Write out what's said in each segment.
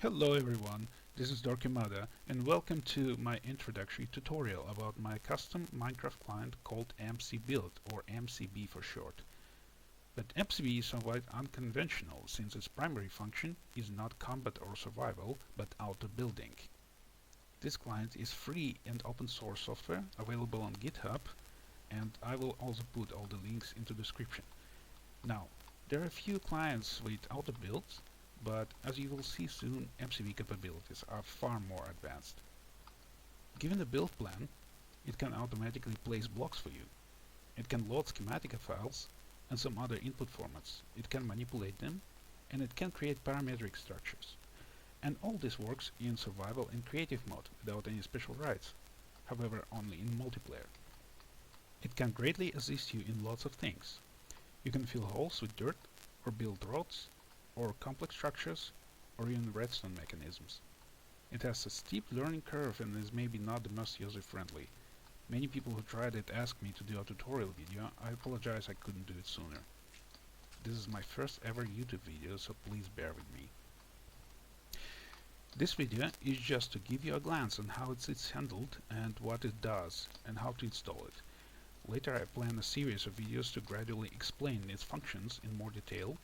Hello everyone, this is Dorkimada and welcome to my introductory tutorial about my custom Minecraft client called MCBuild, or MCB for short. But MCB is somewhat unconventional since its primary function is not combat or survival but auto building. This client is free and open source software available on Github, and I will also put all the links into the description. Now, there are a few clients with auto builds, but as you will see soon, MCB capabilities are far more advanced. Given the build plan, it can automatically place blocks for you. It can load schematic files and some other input formats. It can manipulate them, and it can create parametric structures. And all this works in survival and creative mode without any special rights, however only in multiplayer. It can greatly assist you in lots of things. You can fill holes with dirt, or build roads, or complex structures, or even redstone mechanisms. It has a steep learning curve and is maybe not the most user-friendly. Many people who tried it asked me to do a tutorial video. I apologize I couldn't do it sooner. This is my first ever YouTube video, so please bear with me. This video is just to give you a glance on how it's handled and what it does and how to install it. Later I plan a series of videos to gradually explain its functions in more detail,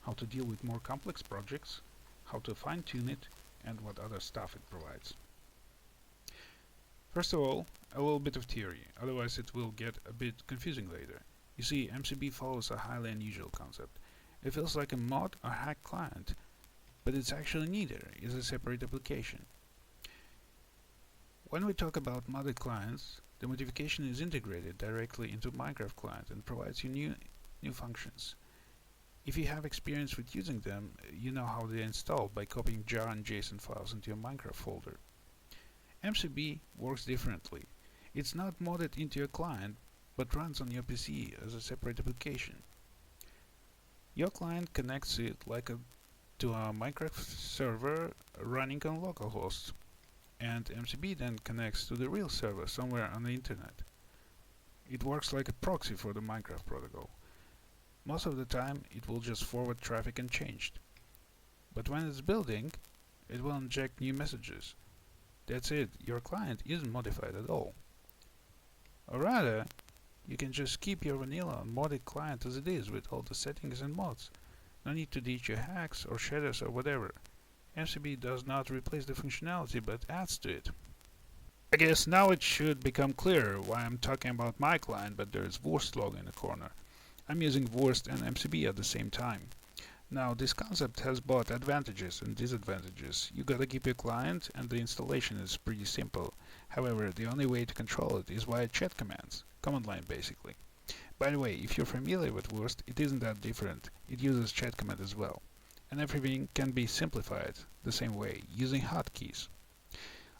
how to deal with more complex projects, how to fine-tune it, and what other stuff it provides. First of all, a little bit of theory, otherwise it will get a bit confusing later. You see, MCB follows a highly unusual concept. It feels like a mod or hack client, but it's actually neither. It's a separate application. When we talk about modded clients, the modification is integrated directly into Minecraft client and provides you new functions. If you have experience with using them, you know how they install by copying jar and JSON files into your Minecraft folder. MCB works differently. It's not modded into your client, but runs on your PC as a separate application. Your client connects it to a Minecraft server running on localhost, and MCB then connects to the real server somewhere on the internet. It works like a proxy for the Minecraft protocol. Most of the time it will just forward traffic unchanged. But when it's building, it will inject new messages. That's it, your client isn't modified at all. Or rather, you can just keep your vanilla modded client as it is with all the settings and mods. No need to ditch your hacks or shaders or whatever. MCB does not replace the functionality but adds to it. I guess now it should become clearer why I'm talking about my client but there is Wurst logo in the corner. I'm using Wurst and MCB at the same time. Now this concept has both advantages and disadvantages. You gotta keep your client and the installation is pretty simple. However, the only way to control it is via chat commands, command line basically. By the way, if you're familiar with Wurst, it isn't that different. It uses chat command as well. And everything can be simplified the same way, using hotkeys.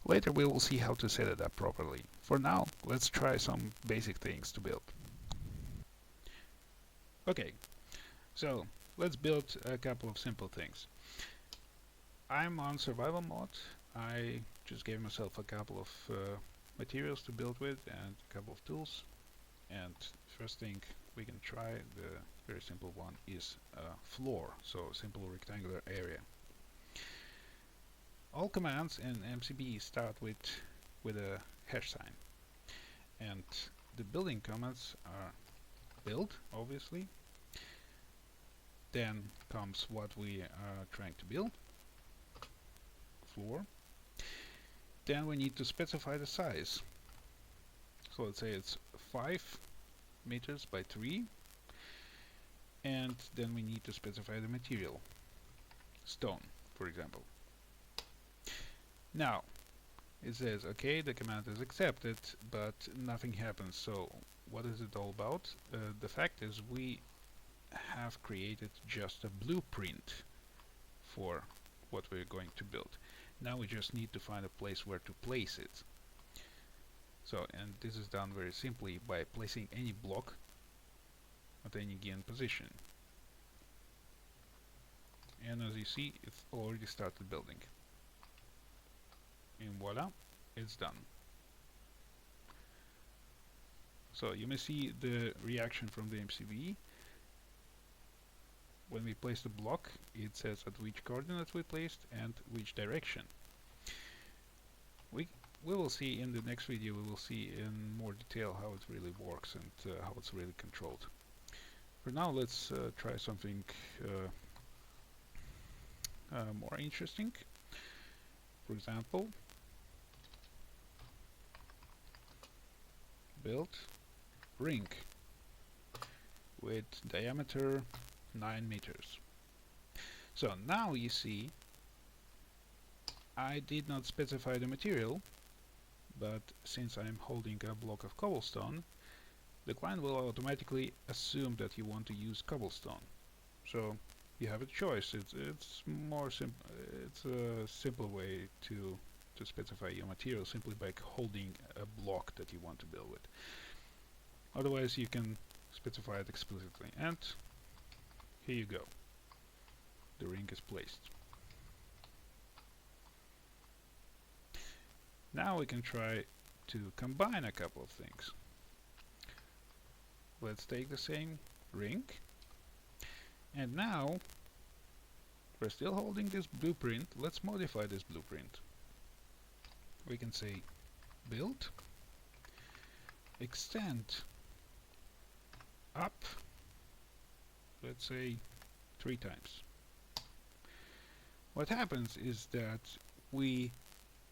Later we will see how to set it up properly. For now, let's try some basic things to build. Okay, so let's build a couple of simple things. I'm on survival mode. I just gave myself a couple of materials to build with and a couple of tools. And first thing we can try, the very simple one, is a floor, so a simple rectangular area. All commands in MCB start with a hash sign. And the building commands are build, obviously. Then comes what we are trying to build, floor. Then we need to specify the size. So let's say it's 5 meters by 3. And then we need to specify the material, stone, for example. Now, it says, okay, the command is accepted, but nothing happens. So what is it all about? The fact is we have created just a blueprint for what we're going to build. Now we just need to find a place where to place it. So, and this is done very simply by placing any block at any given position. And as you see, it's already started building. And voila, it's done. So you may see the reaction from the MCB. when we place the block, it says at which coordinate we placed and which direction. We will see in the next video, we will see in more detail how it really works and how it's really controlled. For now, let's try something more interesting. For example, build ring with diameter 9 meters. So now you see I did not specify the material, but since I'm holding a block of cobblestone, the client will automatically assume that you want to use cobblestone. So you have a choice. It's more simple. It's a simple way to specify your material simply by holding a block that you want to build with. Otherwise, you can specify it explicitly. And here you go. The ring is placed. Now we can try to combine a couple of things. Let's take the same ring, and now we're still holding this blueprint. Let's modify this blueprint. We can say build, extend up, let's say 3 times. What happens is that we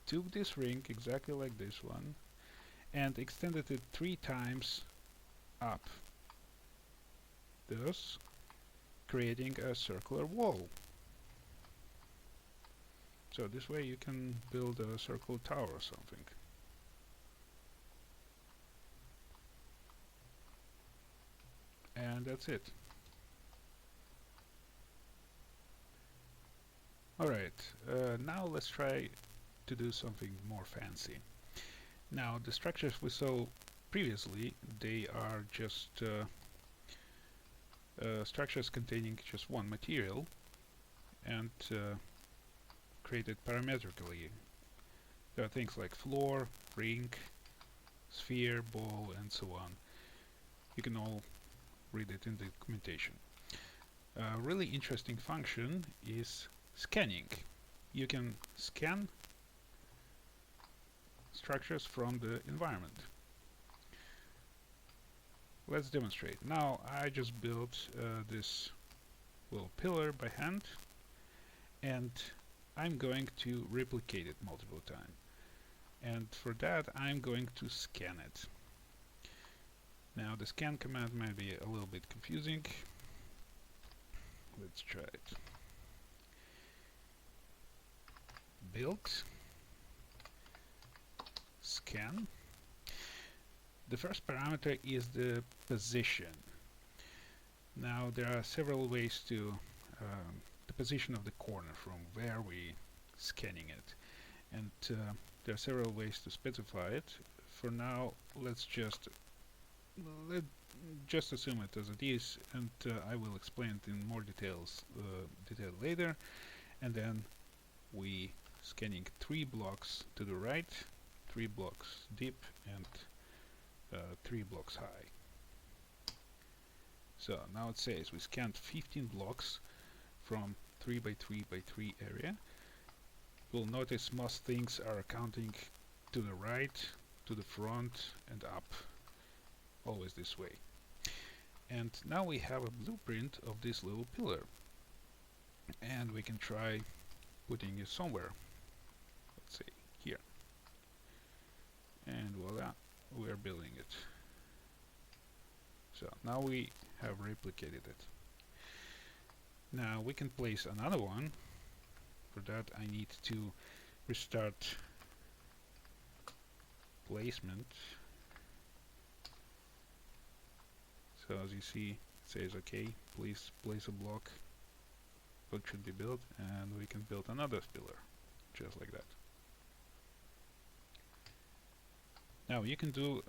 took this ring exactly like this one and extended it 3 times up, thus creating a circular wall. So this way you can build a circle tower or something. And that's it. Alright, now let's try to do something more fancy. Now the structures we saw previously, they are just structures containing just one material and created parametrically. There are things like floor, ring, sphere, ball, and so on. You can all read it in the documentation. A really interesting function is scanning. You can scan structures from the environment. Let's demonstrate. Now I just built this little pillar by hand, and I'm going to replicate it multiple times. And for that I'm going to scan it. Now the scan command might be a little bit confusing. Let's try it. Build, scan. The first parameter is the position. Now there are several ways to the position of the corner from where we scanning it, and there are several ways to specify it. For now, let's just assume it as it is, and I will explain it in more detail later. And then we scanning 3 blocks to the right, 3 blocks deep, and 3 blocks high. So now it says we scanned 15 blocks from 3 by 3 by 3 area. You'll notice most things are counting to the right, to the front, and up, always this way. And now we have a blueprint of this little pillar, and we can try putting it somewhere. Let's say here, and voila, we are building it. So now we have replicated it. Now we can place another one. For that I need to restart placement. So as you see, it says okay, please place a block, what should be built, and we can build another pillar just like that. Now you can do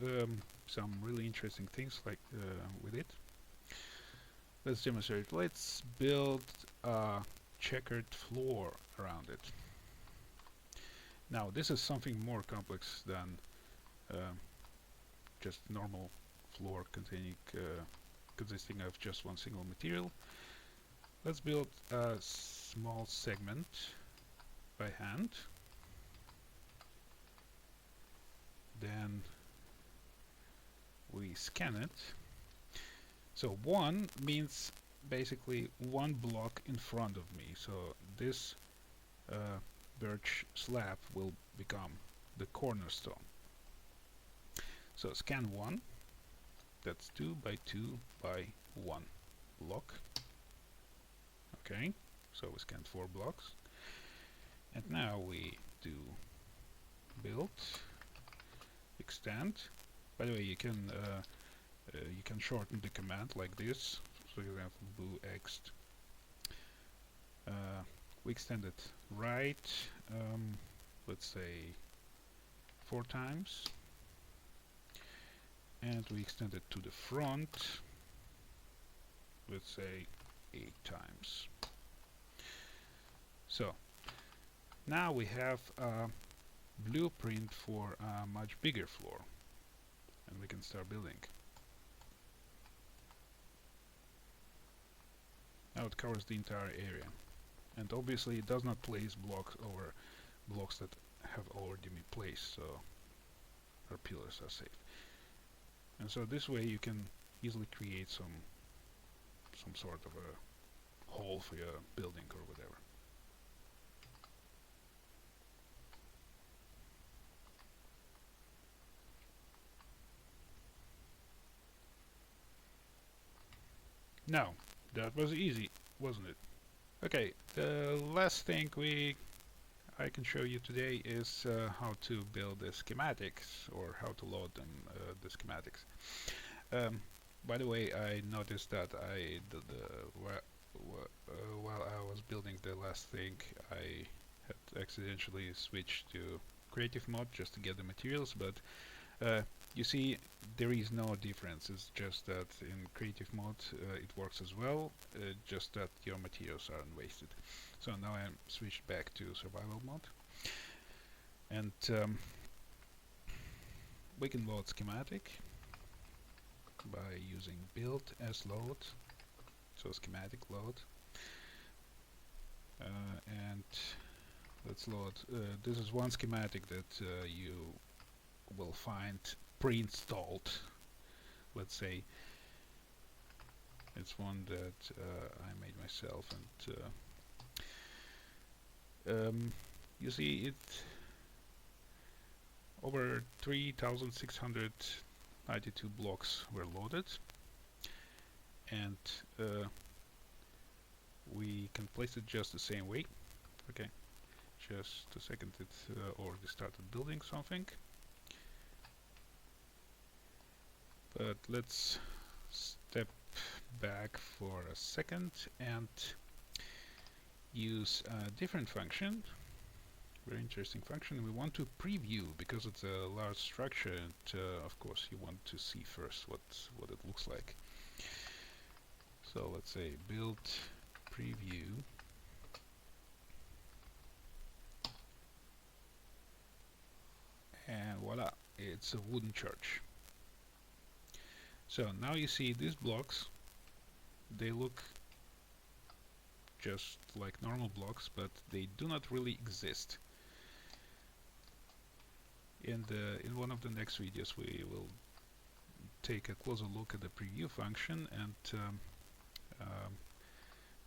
some really interesting things like with it. Let's demonstrate. Let's build a checkered floor around it. Now this is something more complex than just normal floor consisting of just one single material. Let's build a small segment by hand. Then we scan it. So 1 means basically one block in front of me. So this birch slab will become the cornerstone. So scan 1, that's 2 by 2 by 1 block. Okay, so we scanned 4 blocks. And now we do build, extend. By the way, you can shorten the command like this. For example, boo ext. We extend it right, let's say 4 times, and we extend it to the front, let's say 8 times. So now we have a blueprint for a much bigger floor, and we can start building. Now it covers the entire area, and obviously it does not place blocks over blocks that have already been placed, so our pillars are safe. And so this way you can easily create some sort of a hole for your building or whatever. Now, that was easy, wasn't it? Okay, the last thing I can show you today is how to build the schematics, or how to load them, the schematics. By the way, I noticed that while I was building the last thing, I had accidentally switched to creative mode just to get the materials, but you see, there is no difference. It's just that in creative mode it works as well, just that your materials aren't wasted. So now I'm switched back to survival mode, and we can load schematic by using build as load, so schematic load, and let's load. This is one schematic that you will find pre-installed. Let's say it's one that I made myself, and you see it over 3,692 blocks were loaded, and we can place it just the same way. Okay, just a second, it already started building something. But let's step back for a second and use a different function, very interesting function. We want to preview, because it's a large structure, and of course you want to see first what it looks like. So let's say build preview, and voila, it's a wooden church. So now you see these blocks, they look just like normal blocks, but they do not really exist. In one of the next videos we will take a closer look at the preview function, and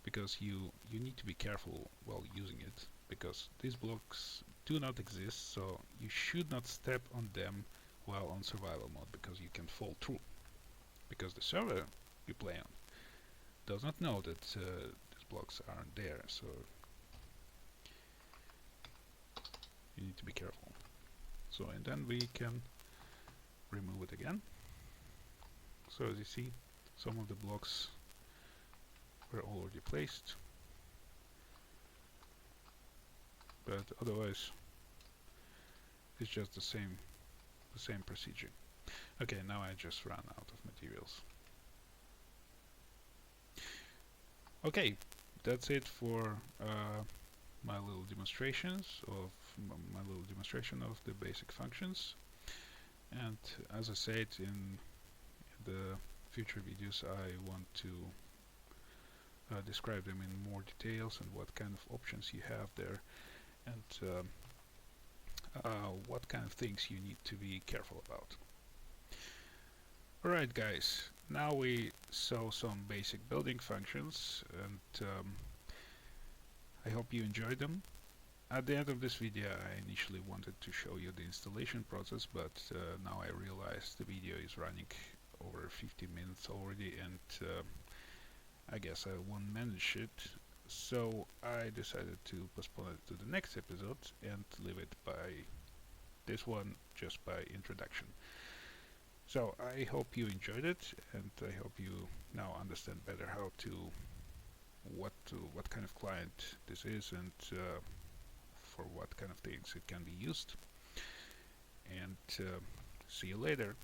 because you need to be careful while using it, because these blocks do not exist, so you should not step on them while on survival mode, because you can fall through, because the server you play on does not know that these blocks aren't there, so you need to be careful. So, and then we can remove it again. So as you see, some of the blocks were already placed, but otherwise it's just the same procedure. Okay, now I just ran out of materials. Okay, that's it for my little demonstration of the basic functions. And as I said, in the future videos, I describe them in more details and what kind of options you have there, and what kind of things you need to be careful about. Alright guys, now we saw some basic building functions, and I hope you enjoyed them. At the end of this video I initially wanted to show you the installation process, but now I realize the video is running over 50 minutes already, and I guess I won't manage it, so I decided to postpone it to the next episode and leave it by this one just by introduction. So I hope you enjoyed it, and I hope you now understand better what kind of client this is, and for what kind of things it can be used. And see you later.